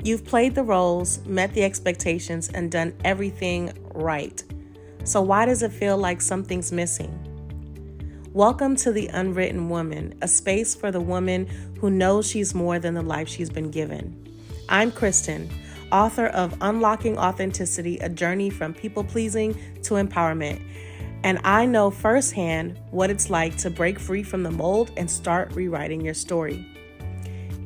You've played the roles, met the expectations, and done everything right. So why does it feel like something's missing? Welcome to the Unwritten Woman, a space for the woman who knows she's more than the life she's been given. I'm Kristen, author of Unlocking Authenticity, a journey from people-pleasing to empowerment. And I know firsthand what it's like to break free from the mold and start rewriting your story.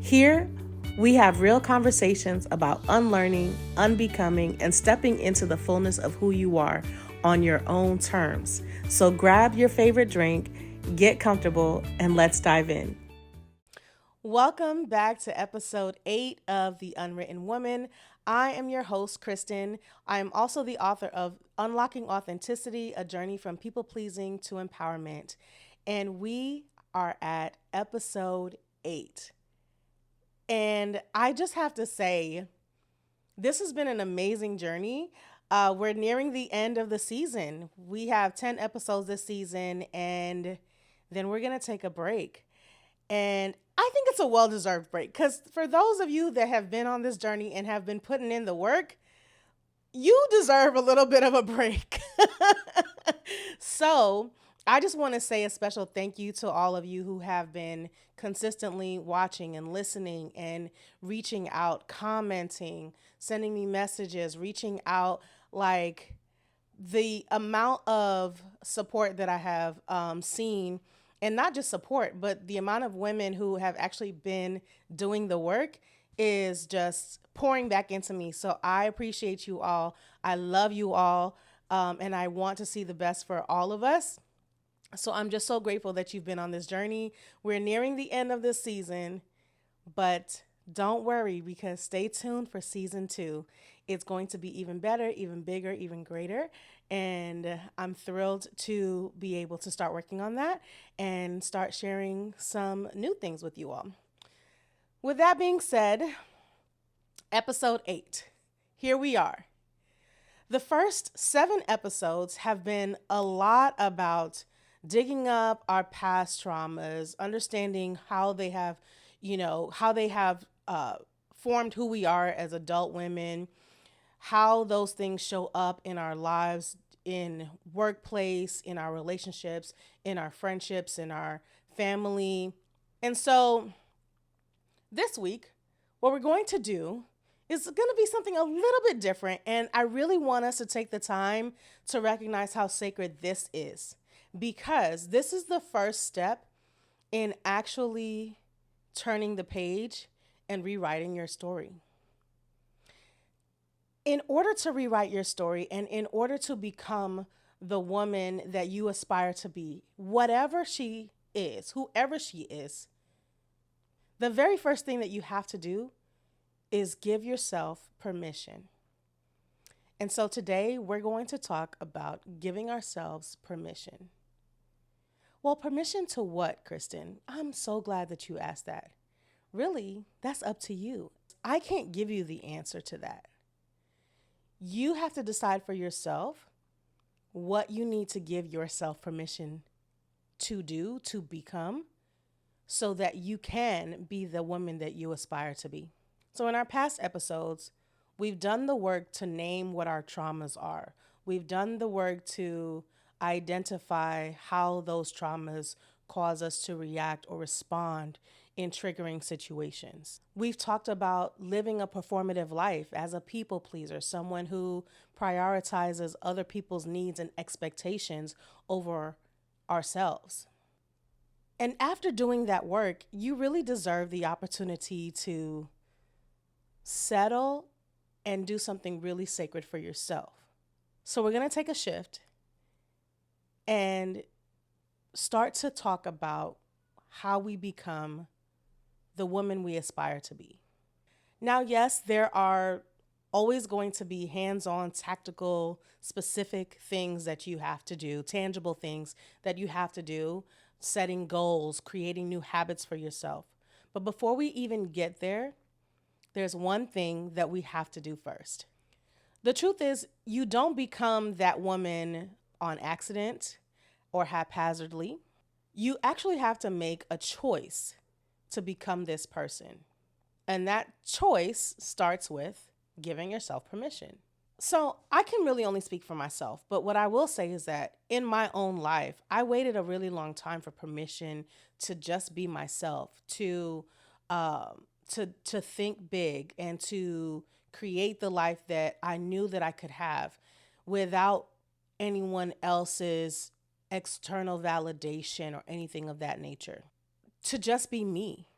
Here, we have real conversations about unlearning, unbecoming, and stepping into the fullness of who you are on your own terms. So grab your favorite drink, get comfortable, and let's dive in. Welcome back to episode 8 of The Unwritten Woman. I am your host, Kristen. I am also the author of Unlocking Authenticity, a journey from people-pleasing to empowerment. And we are at episode 8. And I just have to say, this has been an amazing journey. We're nearing the end of the season. We have 10 episodes this season, and then we're going to take a break. And I think it's a well-deserved break because for those of you that have been on this journey and have been putting in the work, you deserve a little bit of a break. So I just want to say a special thank you to all of you who have been consistently watching and listening and reaching out, commenting, sending me messages, reaching out. Like the amount of support that I have seen, and not just support, but the amount of women who have actually been doing the work is just pouring back into me. So I appreciate you all. I love you all. And I want to see the best for all of us. So I'm just so grateful that you've been on this journey. We're nearing the end of this season, but don't worry because stay tuned for season 2. It's going to be even better, even bigger, even greater. And I'm thrilled to be able to start working on that and start sharing some new things with you all. With that being said, episode 8, here we are. The first 7 episodes have been a lot about digging up our past traumas, understanding how they have, formed who we are as adult women, how those things show up in our lives, in workplace, in our relationships, in our friendships, in our family. And so this week, what we're going to do is going to be something a little bit different. And I really want us to take the time to recognize how sacred this is, because this is the first step in actually turning the page and rewriting your story. In order to rewrite your story and in order to become the woman that you aspire to be, whatever she is, whoever she is, the very first thing that you have to do is give yourself permission. And so today we're going to talk about giving ourselves permission. Well, permission to what, Kristen? I'm so glad that you asked that. Really, that's up to you. I can't give you the answer to that. You have to decide for yourself what you need to give yourself permission to do, to become, so that you can be the woman that you aspire to be. So in our past episodes, we've done the work to name what our traumas are. We've done the work to identify how those traumas cause us to react or respond in triggering situations. We've talked about living a performative life as a people pleaser, someone who prioritizes other people's needs and expectations over ourselves. And after doing that work, you really deserve the opportunity to settle and do something really sacred for yourself. So we're going to take a shift and start to talk about how we become the woman we aspire to be. Now, yes, there are always going to be hands-on, tactical, specific things that you have to do, tangible things that you have to do, setting goals, creating new habits for yourself. But before we even get there, there's one thing that we have to do first. The truth is, you don't become that woman on accident or haphazardly. You actually have to make a choice to become this person. And that choice starts with giving yourself permission. So I can really only speak for myself, but what I will say is that in my own life, I waited a really long time for permission to just be myself, to think big and to create the life that I knew that I could have without anyone else's external validation or anything of that nature. To just be me.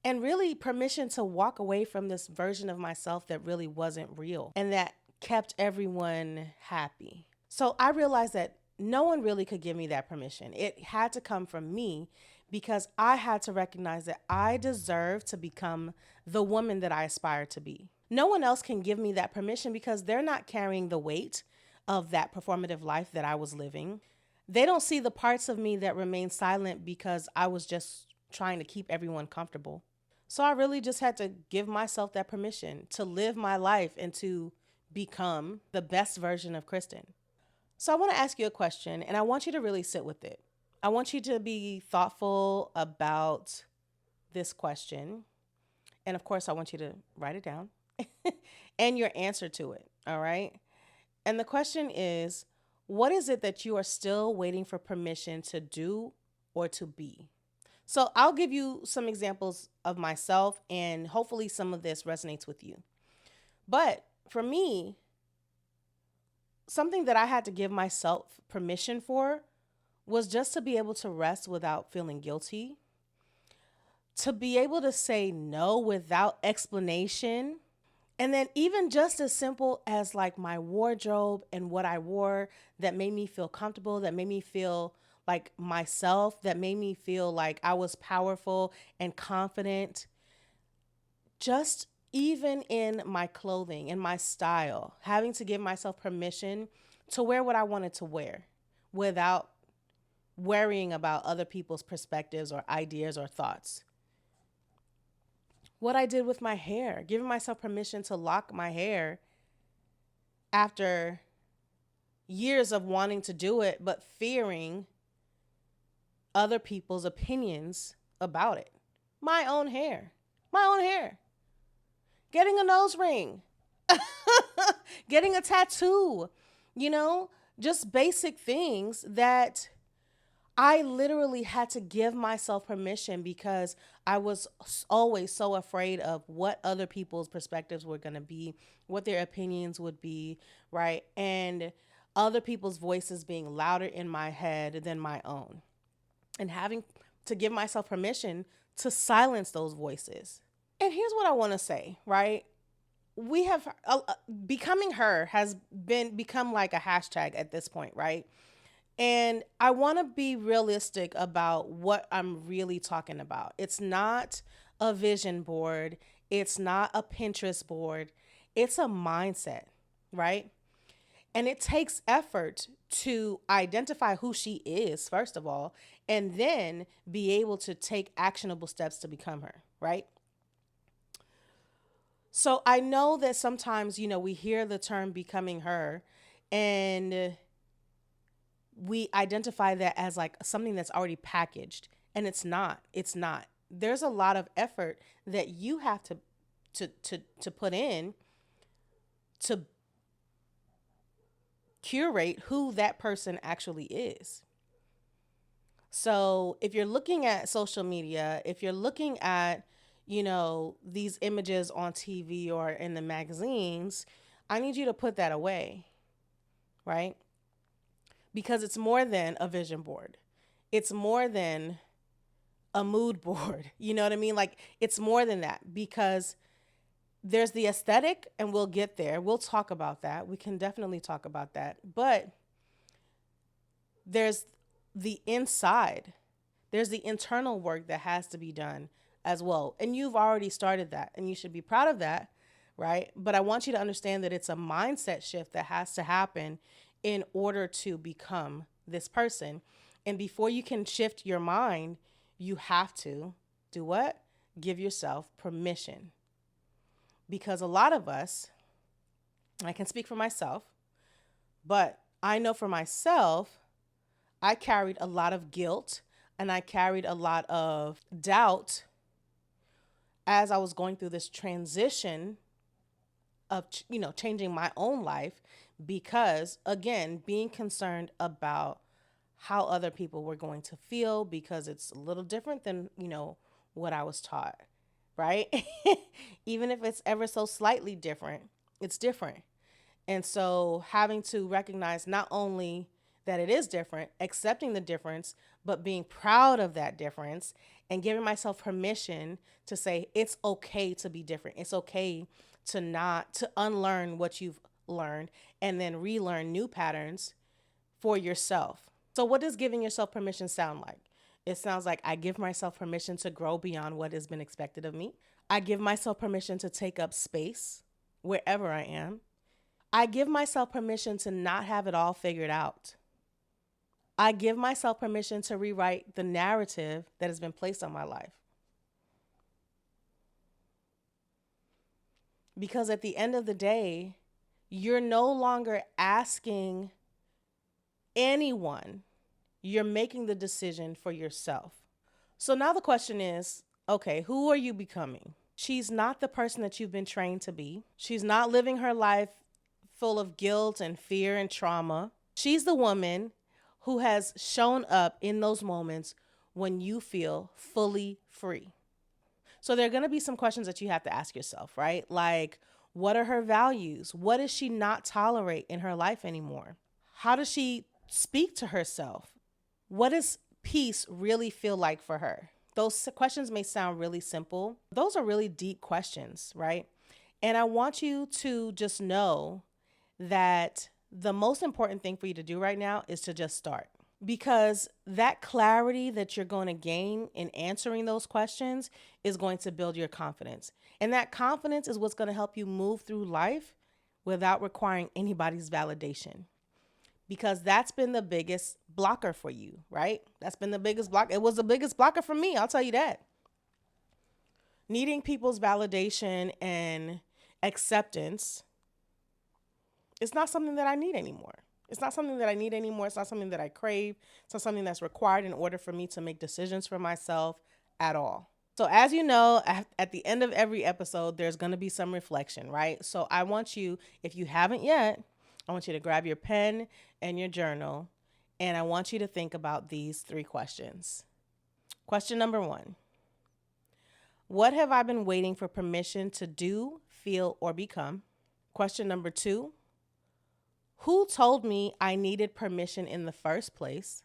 And really permission to walk away from this version of myself that really wasn't real and that kept everyone happy. So I realized that no one really could give me that permission. It had to come from me because I had to recognize that I deserve to become the woman that I aspire to be. No one else can give me that permission because they're not carrying the weight of that performative life that I was living. They don't see the parts of me that remain silent because I was just trying to keep everyone comfortable. So I really just had to give myself that permission to live my life and to become the best version of Kristen. So I want to ask you a question and I want you to really sit with it. I want you to be thoughtful about this question. And of course, I want you to write it down and your answer to it. All right. And the question is, what is it that you are still waiting for permission to do or to be? So I'll give you some examples of myself, and hopefully some of this resonates with you. But for me, something that I had to give myself permission for was just to be able to rest without feeling guilty, to be able to say no without explanation. And then even just as simple as like my wardrobe and what I wore that made me feel comfortable, that made me feel like myself, that made me feel like I was powerful and confident. Just even in my clothing and my style, having to give myself permission to wear what I wanted to wear without worrying about other people's perspectives or ideas or thoughts. What I did with my hair, giving myself permission to lock my hair after years of wanting to do it, but fearing other people's opinions about it. My own hair. My own hair. Getting a nose ring. Getting a tattoo. You know, just basic things that I literally had to give myself permission because I was always so afraid of what other people's perspectives were going to be, what their opinions would be, right? And other people's voices being louder in my head than my own. And having to give myself permission to silence those voices. And here's what I want to say, right? We have becoming her has become like a hashtag at this point, right? And I want to be realistic about what I'm really talking about. It's not a vision board. It's not a Pinterest board. It's a mindset, right? And it takes effort to identify who she is, first of all, and then be able to take actionable steps to become her, right? So I know that sometimes, we hear the term becoming her and we identify that as like something that's already packaged, and it's not. It's not. There's a lot of effort that you have to put in to curate who that person actually is. So if you're looking at social media, if you're looking at, these images on TV or in the magazines, I need you to put that away, right? Because it's more than a vision board. It's more than a mood board. You know what I mean? Like, it's more than that because there's the aesthetic, and we'll get there. We'll talk about that. We can definitely talk about that. But there's the inside. There's the internal work that has to be done as well. And you've already started that, and you should be proud of that, right? But I want you to understand that it's a mindset shift that has to happen in order to become this person. And before you can shift your mind, you have to do what? Give yourself permission. Because a lot of us, I can speak for myself, but I know for myself, I carried a lot of guilt and I carried a lot of doubt as I was going through this transition of, changing my own life, because again, being concerned about how other people were going to feel, because it's a little different than, what I was taught, right? Even if it's ever so slightly different, it's different. And so having to recognize not only that it is different, accepting the difference, but being proud of that difference and giving myself permission to say it's okay to be different. It's okay to unlearn what you've learned and then relearn new patterns for yourself. So what does giving yourself permission sound like? It sounds like I give myself permission to grow beyond what has been expected of me. I give myself permission to take up space wherever I am. I give myself permission to not have it all figured out. I give myself permission to rewrite the narrative that has been placed on my life. Because at the end of the day, you're no longer asking anyone, you're making the decision for yourself. So now the question is, okay, who are you becoming? She's not the person that you've been trained to be. She's not living her life full of guilt and fear and trauma. She's the woman who has shown up in those moments when you feel fully free. So there are going to be some questions that you have to ask yourself, right? Like, what are her values? What does she not tolerate in her life anymore? How does she speak to herself? What does peace really feel like for her? Those questions may sound really simple. Those are really deep questions, right? And I want you to just know that the most important thing for you to do right now is to just start. Because that clarity that you're going to gain in answering those questions is going to build your confidence. And that confidence is what's going to help you move through life without requiring anybody's validation. Because that's been the biggest blocker for you, right? That's been the biggest block. It was the biggest blocker for me, I'll tell you that. Needing people's validation and acceptance is not something that I need anymore. It's not something that I need anymore. It's not something that I crave. It's not something that's required in order for me to make decisions for myself at all. So as you know, at the end of every episode, there's going to be some reflection, right? So I want you, if you haven't yet, I want you to grab your pen and your journal, and I want you to think about these 3 questions. Question number 1. What have I been waiting for permission to do, feel, or become? Question number 2. Who told me I needed permission in the first place?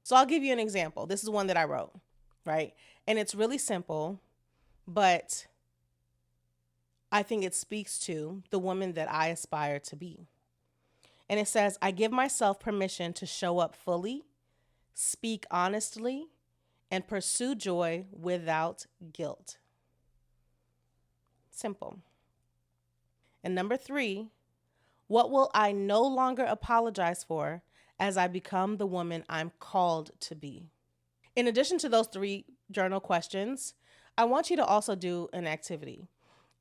So I'll give you an example. This is one that I wrote, right? And it's really simple, but I think it speaks to the woman that I aspire to be. And it says, I give myself permission to show up fully, speak honestly, and pursue joy without guilt. Simple. And number 3, what will I no longer apologize for as I become the woman I'm called to be? In addition to those 3 journal questions, I want you to also do an activity.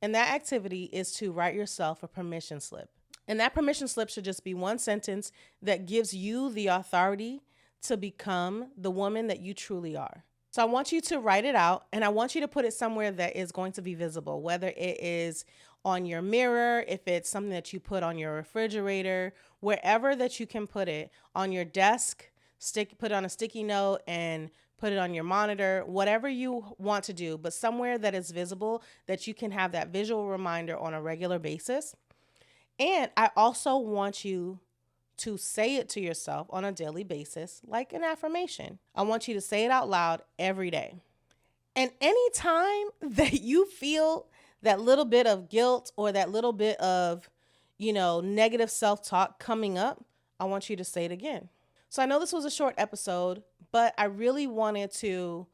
And that activity is to write yourself a permission slip. And that permission slip should just be one sentence that gives you the authority to become the woman that you truly are. So I want you to write it out, and I want you to put it somewhere that is going to be visible, whether it is on your mirror, if it's something that you put on your refrigerator, wherever that you can put it, on your desk, put it on a sticky note and put it on your monitor, whatever you want to do, but somewhere that is visible that you can have that visual reminder on a regular basis. And I also want you to say it to yourself on a daily basis, like an affirmation. I want you to say it out loud every day. And anytime that you feel that little bit of guilt or that little bit of, negative self-talk coming up, I want you to say it again. So I know this was a short episode, but I really wanted to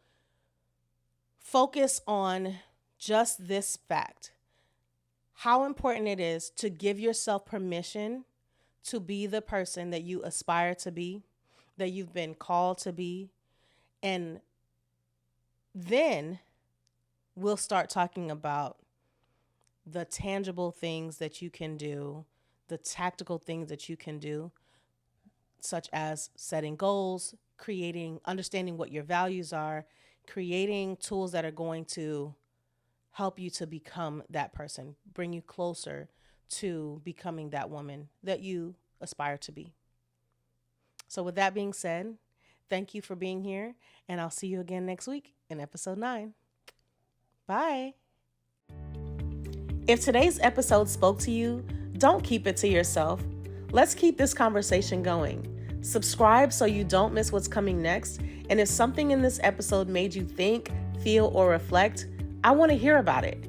focus on just this fact. How important it is to give yourself permission to be the person that you aspire to be, that you've been called to be. And then we'll start talking about the tangible things that you can do, the tactical things that you can do, such as setting goals, understanding what your values are, creating tools that are going to help you to become that person, bring you closer to becoming that woman that you aspire to be. So, with that being said, thank you for being here, and I'll see you again next week in episode 9. Bye. If today's episode spoke to you, don't keep it to yourself. Let's keep this conversation going. Subscribe so you don't miss what's coming next. And if something in this episode made you think, feel, or reflect, I want to hear about it.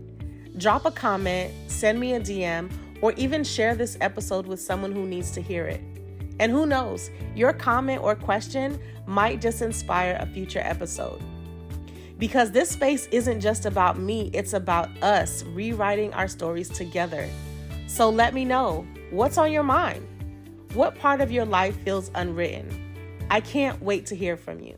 Drop a comment, send me a DM, or even share this episode with someone who needs to hear it. And who knows, your comment or question might just inspire a future episode. Because this space isn't just about me, it's about us rewriting our stories together. So let me know, what's on your mind? What part of your life feels unwritten? I can't wait to hear from you.